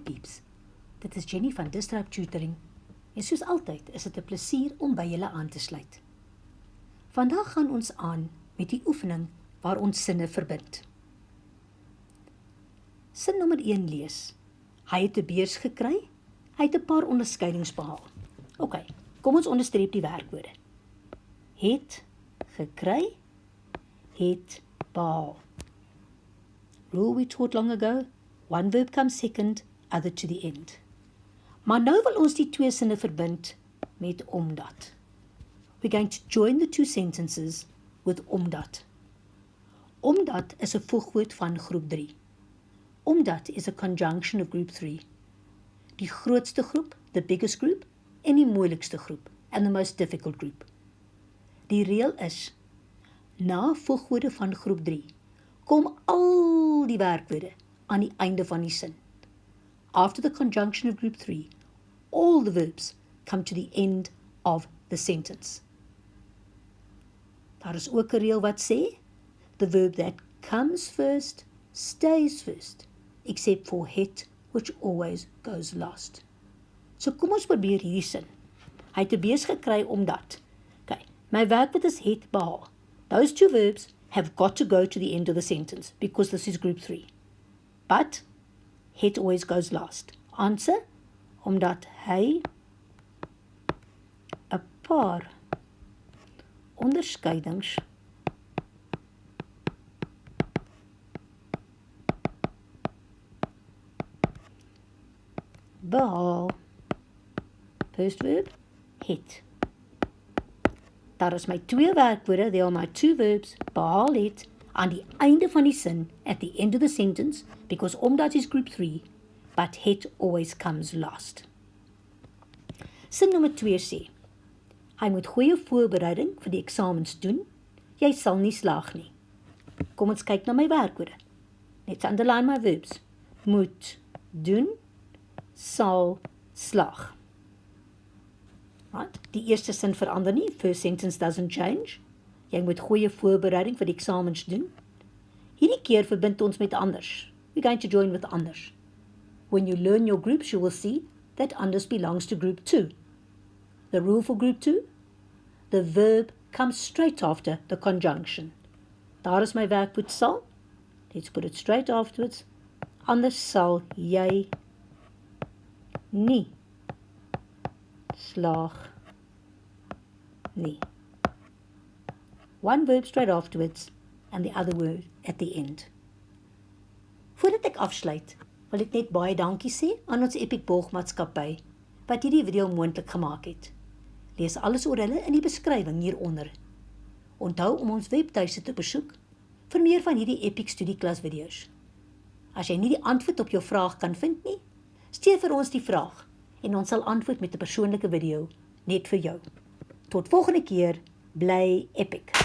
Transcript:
peeps, dit is Jenny van Disrupt Tutoring en soos altyd is dit 'n plesier om by julle aan te sluit. Vandag gaan ons aan met die oefening waar ons sinne verbind. Sin nommer 1 lees. Hy het 'n beurs gekry, hy het 'n paar onderskeidings behaal. OK, kom ons onderstreep die werkwoorde. Het gekry, het behaal. Rule we taught long ago, one verb comes second, other to the end. Maar nou wil ons die twee sinne verbind met omdat. We're going to join the two sentences with omdat. Omdat is 'n voegwoord van groep 3. Omdat is a conjunction of group 3. Die grootste groep, the biggest group, en die moeilikste groep, and the most difficult group. Die reël is, na voegwoorde van groep 3, kom al die werkwoorde aan die einde van die sin. After the conjunction of group 3, all the verbs come to the end of the sentence. Daar is ook 'n reël wat sê, the verb that comes first stays first, except for het, which always goes last. So kom ons probeer hierdie sin. Hy het 'n beurs gekry omdat. Okay, my werkwoord is het behaal. Those two verbs have got to go to the end of the sentence because this is group 3. But het always goes last. Answer, omdat hy 'n paar onderskeidings behaal. First verb, het. Daar is my twee werkwoorde, they are my two verbs, behaal het, aan die einde van die sin, at the end of the sentence, because omdat is group 3, but het always comes last. Sin nommer 2 sê, hy moet goeie voorbereiding vir die eksamens doen, jy sal nie slaag nie. Kom ons kyk na my werkwoorde. Let's underline my verbs. Moet, doen, sal, slaag. Right? Die eerste sin verander nie, first sentence doesn't change. Jy moet goeie voorbereiding vir die eksamens doen. Hierdie keer verbind ons met anders. We're going to join with anders. When you learn your groups, you will see that anders belongs to group 2. The rule for group 2, the verb comes straight after the conjunction. Daar is my werkwoord sal. Let's put it straight afterwards. Anders sal jy nie slaag nie. One verb straight afterwards and the other word at the end. Voordat ek afsluit, wil ek net baie dankie sê aan ons Epic Borgmaatskappy wat hierdie video moontlik gemaak het. Lees alles oor hulle in die beskrywing hieronder. Onthou om ons webtuiste te besoek vir meer van hierdie Epic studieklas video's. As jy nie die antwoord op jou vraag kan vind nie, stuur vir ons die vraag en ons sal antwoord met 'n persoonlike video net vir jou. Tot volgende keer, bly epic!